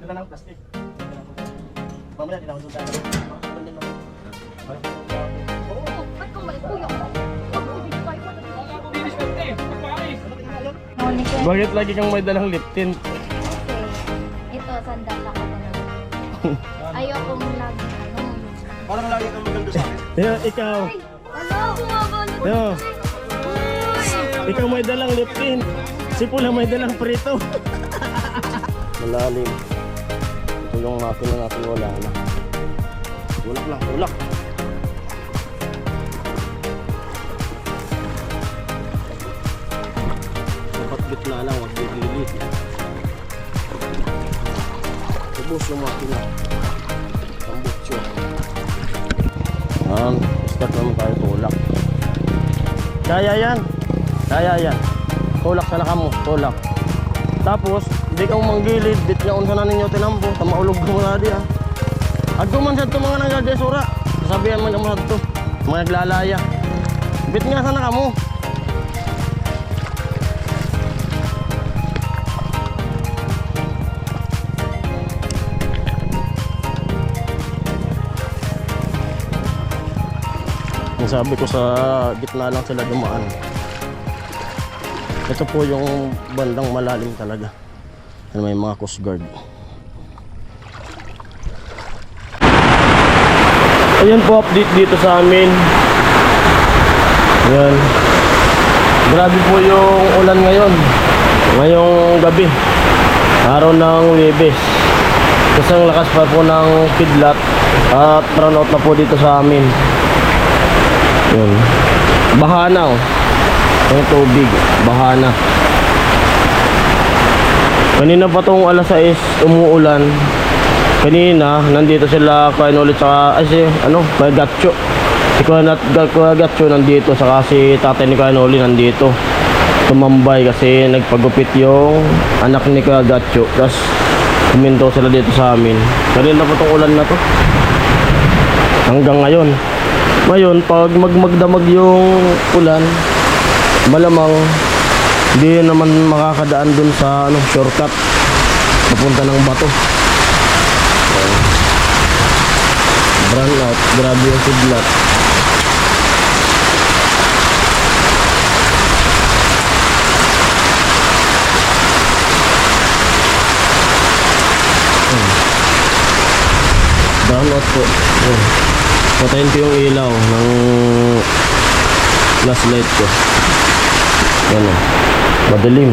Ito na ng plastic. Mamaya, di na ako susunod. Oo, ba't kang mali? Kuya ko. Bakit lagi kang may dalang lip tint? Okay. Ito, sandal ako na. Ayokong lagi. Parang lagi kang maganda sa akin. Ikaw. Ano? Bumaba na. Yo. Ikaw may dalang lip tint. Si Pula may dalang prito. Malalim. Ito yung natin na natin wala na. Tulak lang, tulak. Dapat gitna lang, wag dililit. Ubus yung makina. Tambutso. Start naman tayo tulak. Kaya yan. Kaya yan. Tulak sa lakam mo, tulak. Tapos, di ka manggilid, dit nga unsa na ninyo tinambo, tamaulog mo na di ah. Agto man sa ito mga nagagesura, sasabihan man mo sa ito, mga naglalaya. Bit nga sana kamo. Ang sabi ko sa gitna lang sila dumaan. Ito po yung bandang malalim talaga. May mga coast guard. Ayan po update dito sa amin. Ayan. Grabe po yung ulan ngayon. Ngayong gabi. Araw ng Webes. Kasi ang lakas pa po ng kidlat. At run out na po dito sa amin. Ayan. Baha na oh. Yung tubig, baha na. Kanina pa tong alas 6 umuulan. Kanina nandito sila kain ulit sa kay Gatcho. Si Kuya Gatcho nandito saka si tatay ni Kain Oli nandito. Tumambay kasi nagpagupit yung anak ni Kuya Gatcho. Tapos kuminto sila dito sa amin. Kanina pa tong ulan na to. Hanggang ngayon. Ngayon pag magdamag yung ulan, malamang hindi naman makakadaan dun sa shortcut papunta ng bato. Brown out, grabe yung kidlat. Brown out po. Patayin ko yung ilaw ng flashlight ko. Yan o, madilim.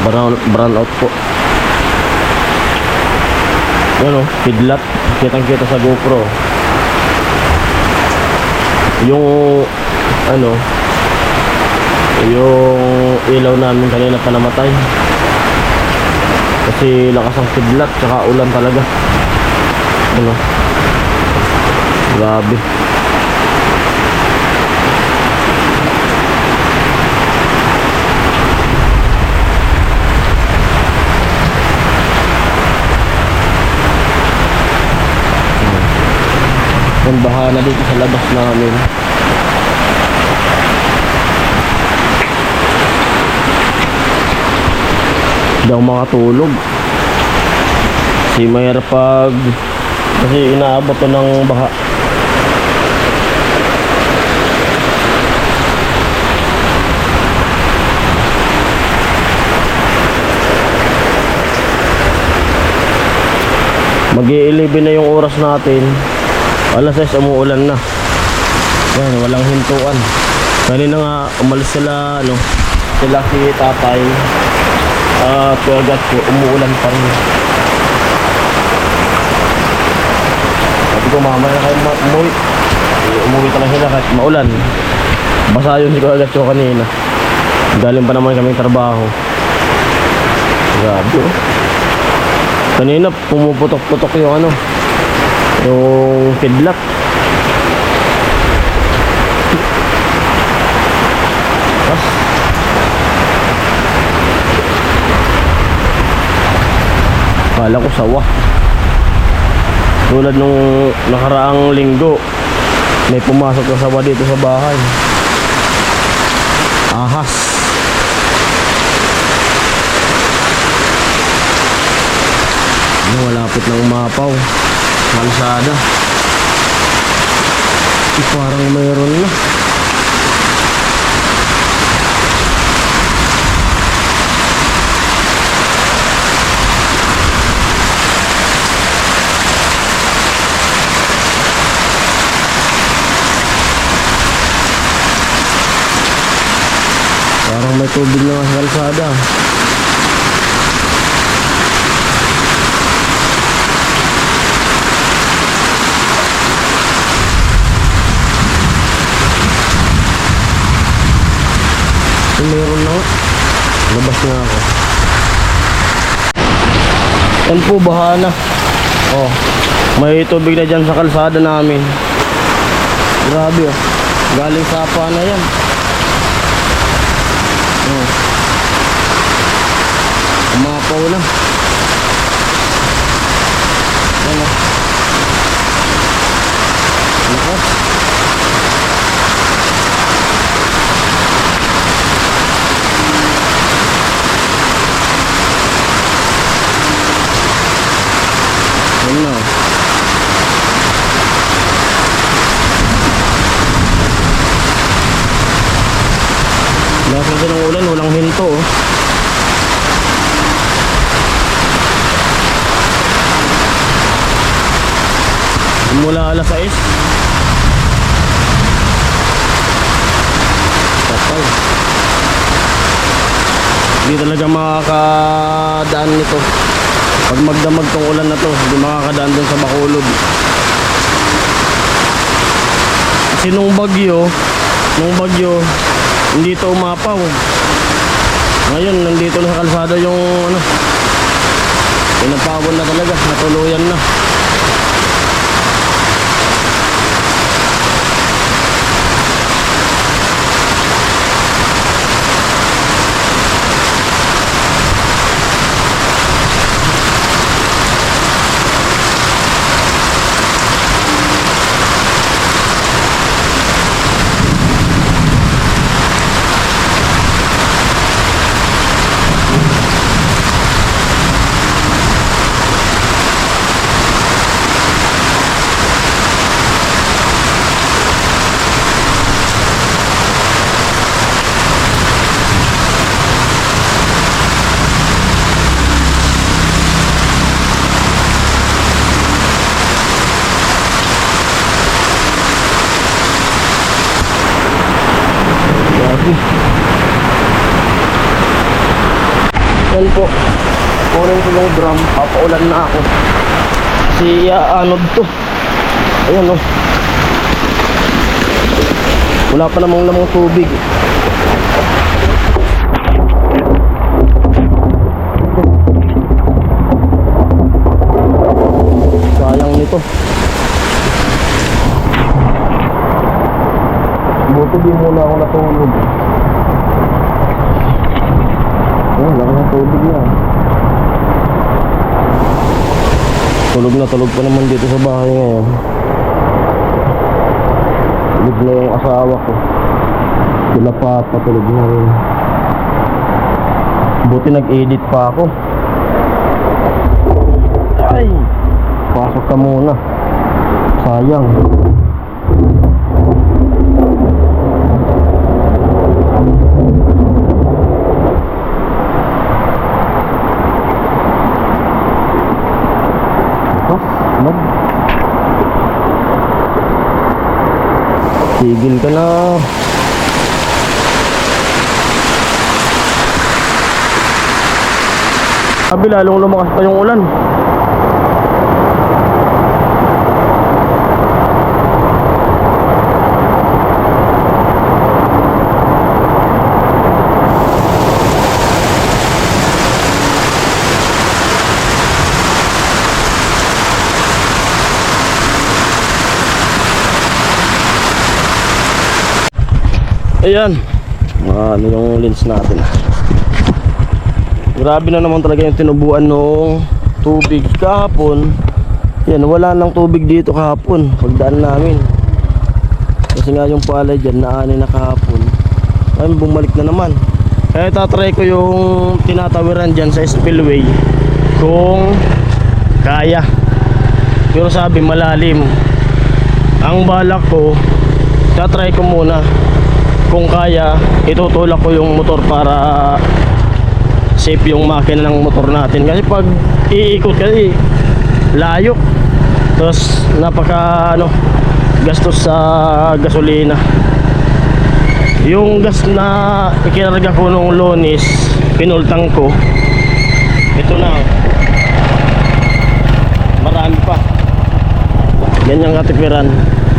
Brown out po. Yan o, kidlat. Kitang kita sa GoPro. Yung yung ilaw namin kanina pa namatay kasi lakas ang kidlat tsaka ulan talaga. Grabe. Ang baha na dito sa labas namin. Hindi ako makatulog. Si Mayer pag kasi inaabot to ng baha. Mag-i-11 na yung oras natin. Alas 6 umuulan na. Yan, walang hintuan. Kanina nga umalis sila sila si tatay at Kuya Gatcho, umuulan pa rin. Sabi ko mamaya na kayo umuwi. Umuwi talaga sila kahit maulan. Basa yun si Kuya Gatcho kanina. Galing pa naman kaming trabaho. Grabe oh. Kanina pumuputok-putok yung yung kidlat. Kala ko sawa. Tulad nung nakaraang linggo, may pumasok na sawa dito sa bahay. Ahas. malapit ng umapaw. Kalsada. Parang mayroon na. Parang may tubig na sa kalsada. Meron na nga. Labas na ako. Yan po, baha na. Oh, may tubig na dyan sa kalsada namin. Grabe oh. Galing sa apa na yan. Oh. Umapaw na. Yan oh. Lakas. Yan na. Lakas din ng ulan, walang hinto oh. Mula alas 6. Kapal. Hindi talaga makakadaan nito. Pag magdamag tong ulan na to, hindi makakadaan dun sa Bacolod. Kasi nung bagyo, hindi to umapaw. Ngayon, nandito na sa kalsada yung ano, pinapawon na talaga, natuluyan na. Yan po, kunin ko yung drum, papaulan na ako kasi anod to. Ayan o, wala pa namang lamang tubig. Sayang nito. Buti di muna ako natulog. Oh, laki ng tubig na. Tulog pa naman dito sa bahay ngayon. Tulog na yung asawa ko. Sila pa patulog na rin. Buti nag-edit pa ako. Ay! Pasok ka muna. Sayang. Tigil ka na. Sabi lalong lumakas pa yung ulan. Ayan, ano yung lens natin. Grabe na naman talaga yung tinubuan ng tubig kahapon. Yan, wala nang tubig dito kahapon pagdaan namin. Kasi nga yung palay dyan naani na kahapon. Ay, bumalik na naman. Kaya tatry ko yung tinatawiran dyan sa spillway kung kaya. Pero sabi malalim. Ang balak ko, tatry ko muna. Kung kaya, itutulak ko yung motor para safe yung makina ng motor natin. Kasi pag iikot kasi layo. Tapos napaka gastos sa gasolina. Yung gas na ikinarga ko nung Lunes, pinultang ko. Ito na. Marami pa. Ganyan katipiran.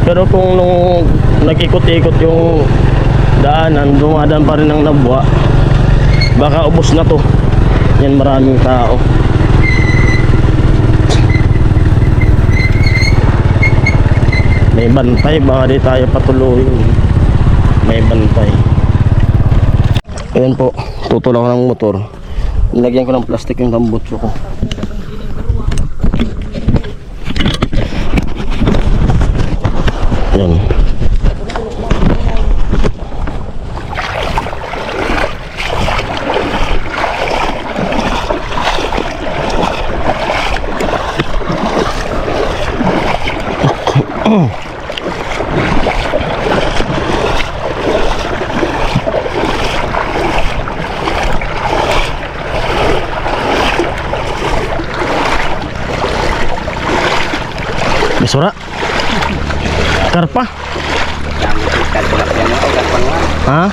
Pero kung nung nag-ikot-ikot yung daanan, dumadaan pa rin ng nabwa, baka ubos na to. Yan, maraming tao. May bantay, baka di tayo patuloy. May bantay. Ayan po, tutulak ko ng motor. Nilagyan ko ng plastic yung tambutso ko. Ayan. Bisura. Karpa. Ha?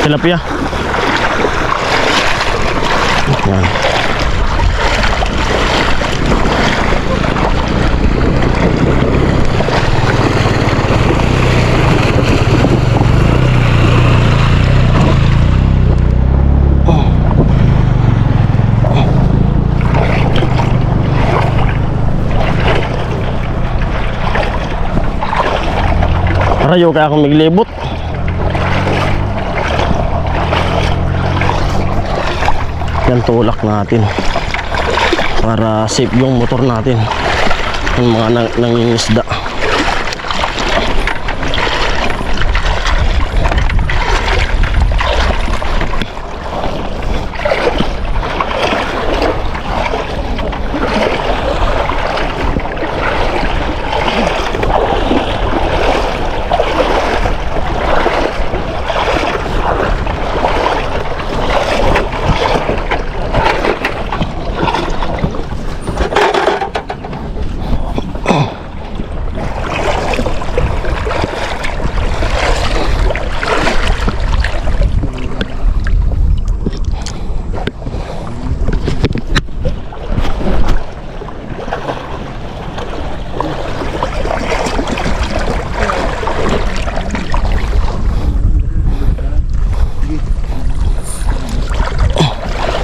Tilapia. Yan. Rayo kaya akong miglibot. Yan, tulak natin para safe yung motor natin yung mga nangingisda.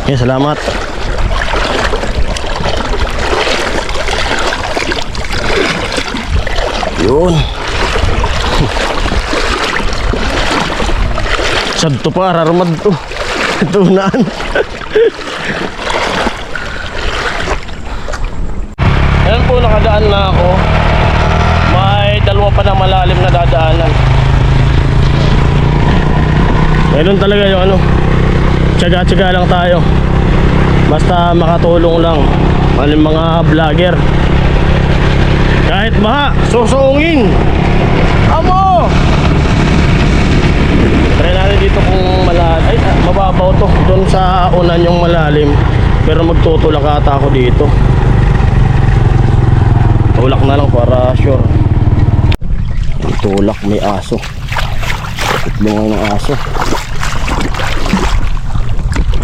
Okay, salamat. Yun. Sadto pa, rarumad to. Tunaan. Ayan po, nakadaan na ako. May dalawa pa na malalim na dadaanan. Ganun talaga yung tsaga-tsaga lang tayo. Basta makatulong lang ang mga vlogger. Kahit baha, susuungin. Amo! Try natin dito kung malalim. Ay, mababaw to. Doon sa unan yung malalim. Pero magtutulak ata ako dito. Tulak na lang para sure. Tulak, may aso. Itlungan ng aso.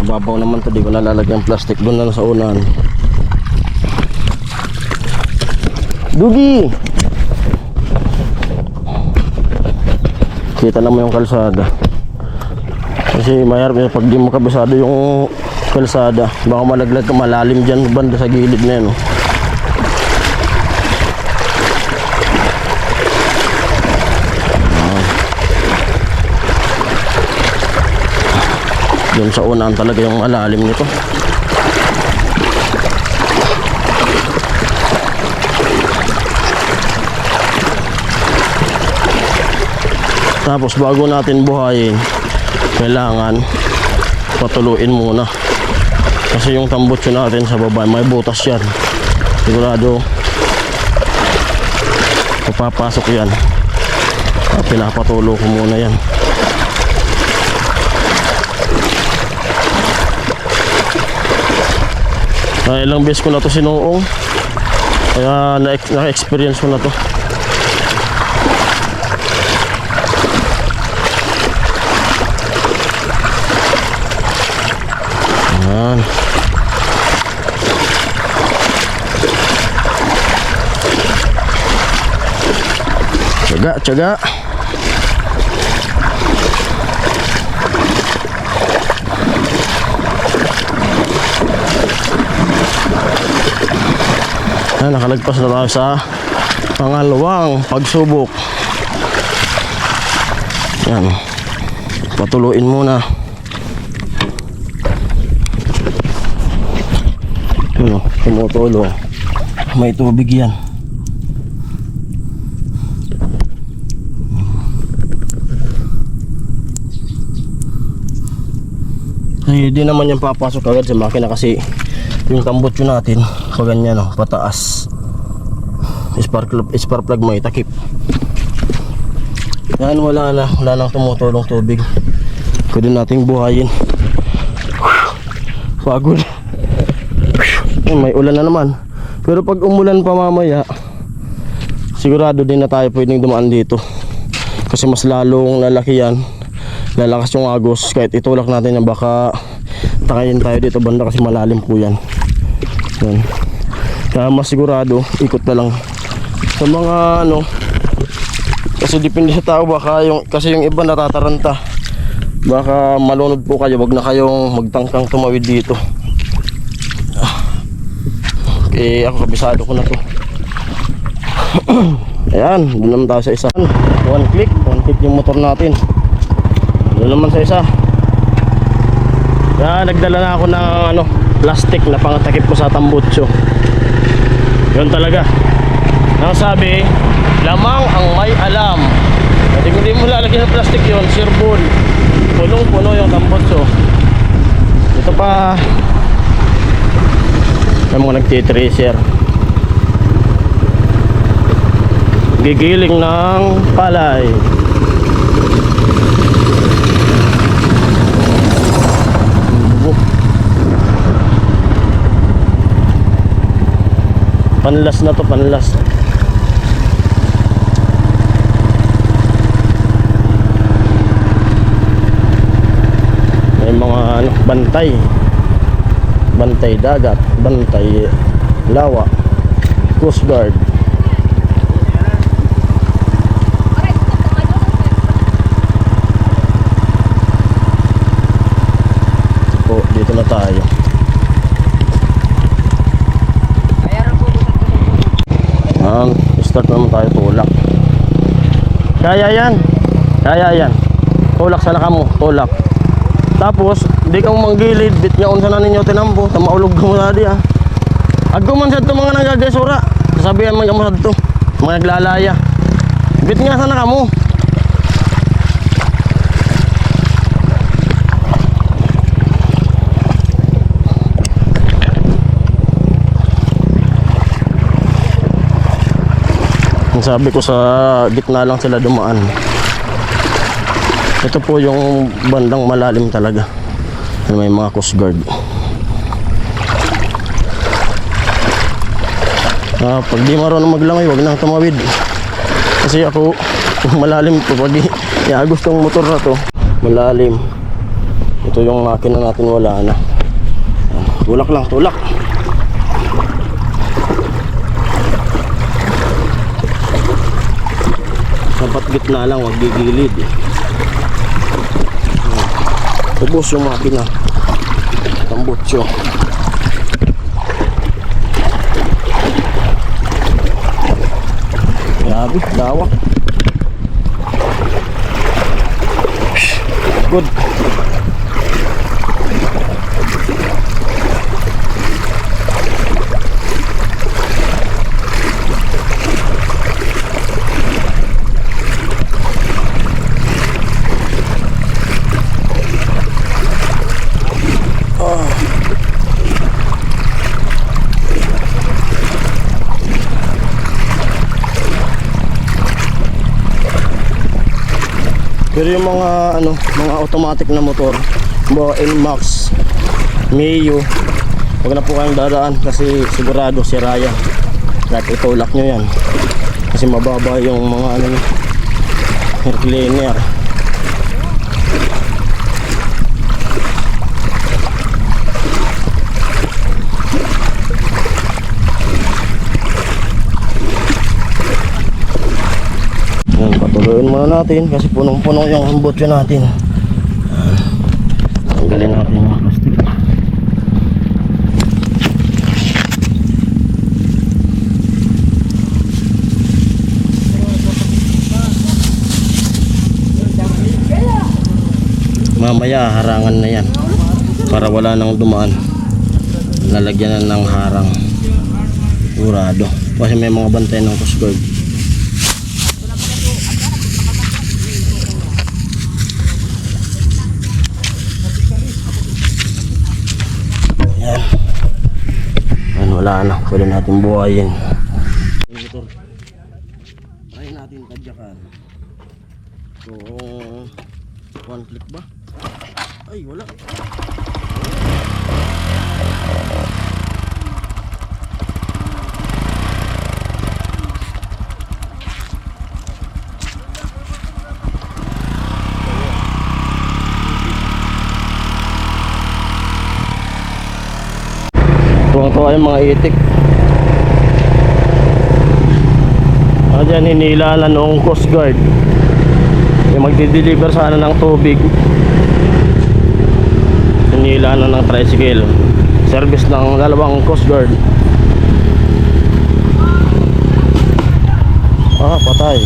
Mababaw naman to, di ko nalalagyan plastic doon na sa unahan. Dugi! Kita naman yung kalsada. Kasi mayroon pag di mo kabisado yung kalsada, baka malaglag ka, malalim dyan banda sa gilid na yun. Doon sa unahan talaga yung malalim nito. Tapos bago natin buhayin, kailangan patuluin muna. Kasi yung tambutso natin sa baba, may butas yan. Sigurado papapasok yan. Pinapatulo ko muna yan. Ilang beses ko na to sinuong. Kaya na-experience ko na to. Ayan. Tiyaga, tiyaga. Nakalagpas na tayo sa pangalawang pagsubok. Yan. Patuluin muna. Ano, tumutulo. May tubig yan. Hindi naman yan papasok agad sa makina kasi yung tambutso natin kaganyan, no, pataas. Spark plug may takip. Yan, wala nang tumutulong tubig. Pwede nating buhayin. Pagod. May ulan na naman. Pero pag umulan pa mamaya, sigurado din na tayo pwedeng dumaan dito. Kasi mas lalong lalaki yan. Lalakas yung agos. Kahit itulak natin yan, baka takayin tayo dito banda kasi malalim po yan. Yan. Kaya mas sigurado, ikot na lang. Sa mga ano, kasi depende sa tao, baka kasi yung iba natataranta. Baka malunod po kayo, wag na kayong magtangkang tumawid dito. Eh ako kabisado ko na to. Ayan, doon naman tayo sa isa. One click yung motor natin. Doon naman sa isa. Kaya nagdala na ako ng ano, plastic na pangatakip ko sa tambutso. Yun talaga. Ang sabi, lamang ang may alam. At hindi mo lalagyan ng plastic yun, sirbol. Punong-puno yung tambutso. Ito pa yung mga nagtitracer. Gigiling ng palay. Panlas na to, panlas. May mga ano, bantay dagat, bantay lawa, Coast Guard. Po, dito na tayo. Start naman tayo, tulak. Kaya yan. Tulak sa naka mo, tulak. Tapos, di kang manggilid, bit nga unsa na ninyo tinampo, tamaulog ka mo na di ah. Agkuman sa ito mga nagagasura. Sasabihan man ka mo sa ito, mga naglalaya. Bit nga sa naka mo. Sabi ko sa gitna lang sila dumaan. Ito po yung bandang malalim talaga. May mga Coast Guard. Pag di marunong maglangoy, wag nang tumawid. Kasi ako, malalim to. Pag gusto ng motor na to, malalim. Ito yung makina natin, wala na. Tulak lang, tulak. Dapat gitna lang, wag gigilid. Ubos yung makina. Tambutso. Grabe, lawak. Good. Pero yung mga ano, mga automatic na motor, mga NMAX, Mio, huwag na po kayong dadaan kasi sigurado si Raya. Kahit itulak nyo yan. Kasi mababa yung mga ano, air cleaner. Yan, patuloyin muna natin kasi punong-puno yung ambotyo natin. Tanggalin natin yung plastic. Mamaya harangan na yan para wala nang dumaan. Lalagyan na ng harang. Sigurado kasi may mga bantay ng Coast Guard. Yan. Yan, wala na. Pwede natin buhayin. Motor. Try natin tadyakan. So, one click ba? Ay, wala. Tuwang-tuwa yung mga itik. Diyan hinila na noong Coast Guard. Yung magdi-deliver sana ng tubig. Hinila na ng tricycle. Service ng dalawang Coast Guard. Ah, patay.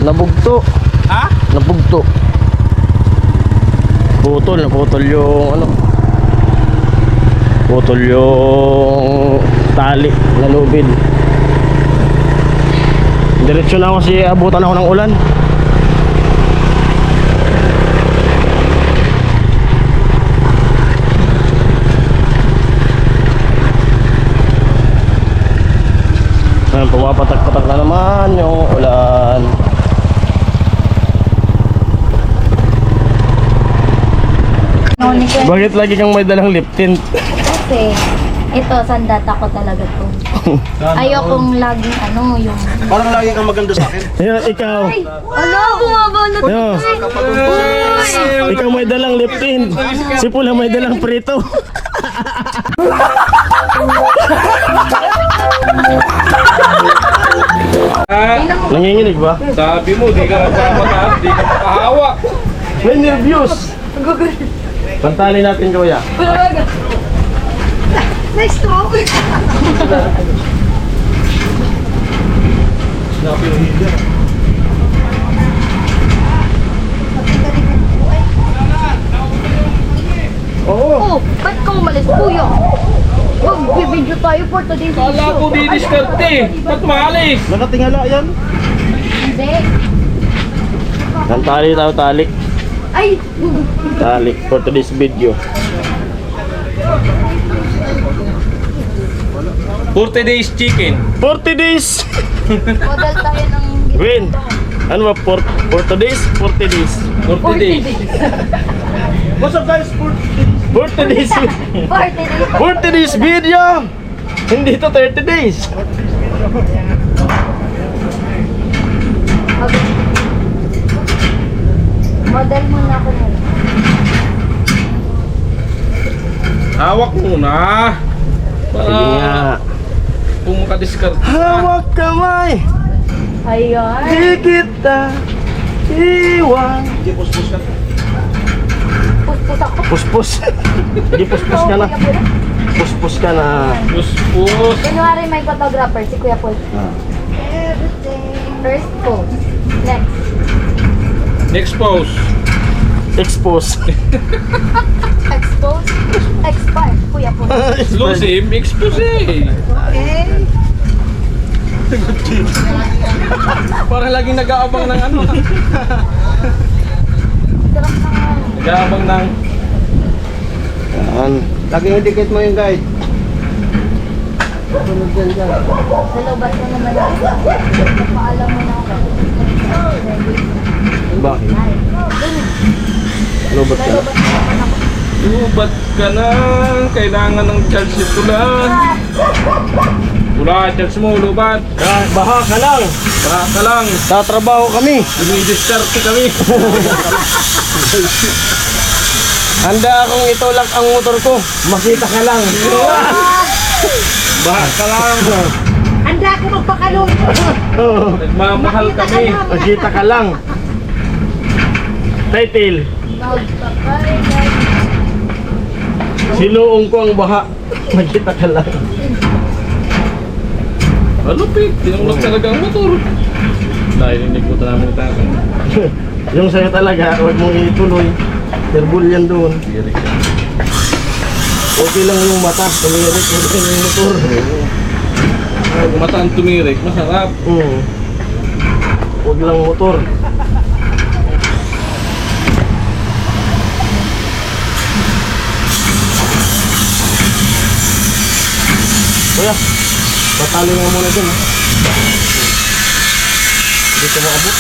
Nabugto. Ha? Nabugto. Naputol yung ano. Putol yung tali na lubid. Diretso na ako kasi abutan ako ng ulan. Ayan, pumapatak-patak na naman yung ulan. Bakit lagi kang may dalang lip tint? Kasi, ito, sandata ko talaga to. Ayokong laging ano, yung... Parang lagi kang maganda sa akin. Ayan, ikaw. Ano, bumaba na to. Ayan. Ikaw may dalang lip tint. Si Pula may dalang prito. Nanginginig ba? Sabi mo, di ka magpapataas, di ka makahawak. May nervyos. Pantali natin kuya. Next topic. Oo. Oh, ba't ka umalis, kuya? Mag-video tayo for today's video. Kala ko di diskarte. Ba't maalis? Nakatingala yan. Hindi. Pantali tayo talik. Ay! Talik for today's video. 40 days chicken. 40 days. Model tayo ng... Win. Ano ba? 40 days? 40 days. 40 days. What's up guys? 40 days. 40 days. 40 days video. Hindi to 30 days. Model muna ako ngayon. Hawak muna. Sige nga. Kung makadiskarte. Hawak kamay. Ayan. Di kita iwan. Hindi, puspos ka. Puspus ako. Puspus. Hindi puspus ka na. Puspus ka na. Puspos. Kunwari may photographer, si Kuya Paul. First pose. Next. Next pose. Expose. Expose. Expire. Kuya Paul. Lucy, expose eh. Parang laging nag-aabang ng ano. Sarap na nga. Nag-aabang ng... Yan. Laging idikit mo yung guide. Nalobas mo naman. Napaalam mo na ako. Bakit? Lobat ka na? Lubat ka na. Kailangan ng charge ito lang. Wala, charge mo, lubat. Baha ka lang. Baka ka lang. Tatrabaho kami. Dumi-discharge kami. Handa akong itulak ang motor ko. Makita ka lang. Baka ka lang. Handa ka magpakalong. Nagmamahal kami. Makita ka lang. Title. Sinuong ko ang baha. Makita ka lang. Malupit. Tinulog talaga ang motor. Narinig mo namin ni Tatay. Yung sa'yo talaga, huwag mong ituloy. Terbol yan doon. Okay lang yung mata. Tumirik, okay lang yung motor. Kung mata ang tumirik, masarap. Huwag lang motor. Kuya, patalo nga muna dyan ha. Dito mo abot.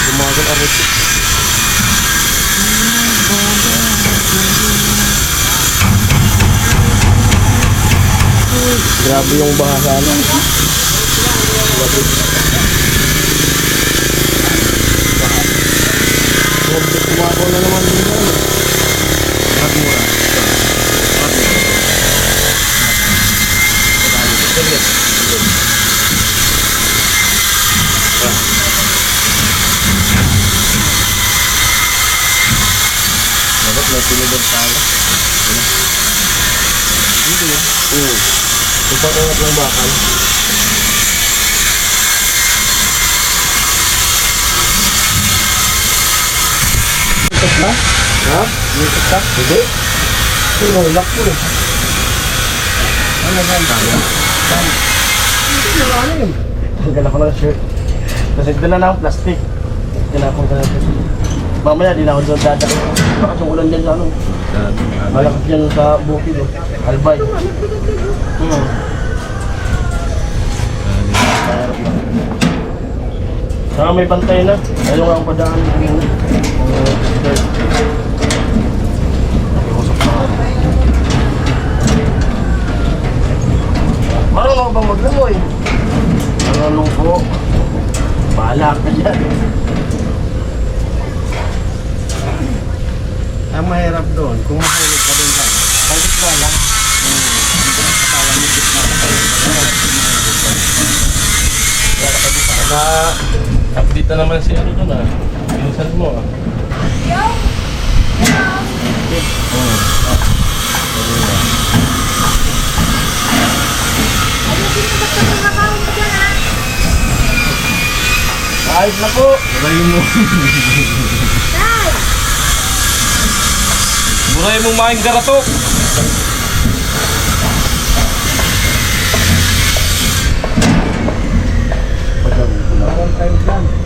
Gumagal arot. Grabe yung baha sa ano. Grabe. Kumako na naman din yan. Dapat may pinibod tayo. Dito yun? Ipakangat ng bakal. Itak na? Ha? Itak na? Hindi? Ito yung lock po eh. Ano ba ang tayo? Ano yun? Tanggal ako ng shirt. Kasi dala na akong plastic. Tinapon ka na plastic. Mamaya di na ako doon dadaki. Bakas yung ulan dyan sa ano. Malakas yan sa bukid eh. Albay. Saka may bantay na. Ayaw nga ang padaan. Marunong ka bang maglangoy? Marunong po. Bahala ka dyan. Ang mahirap doon, kung mahirap ka doon lang, pagkat ka lang. Update na naman si ano doon ah. Pinsan mo ah. Ayos na po. Burahin mo. Burahin mo maing garatok. Long time dyan.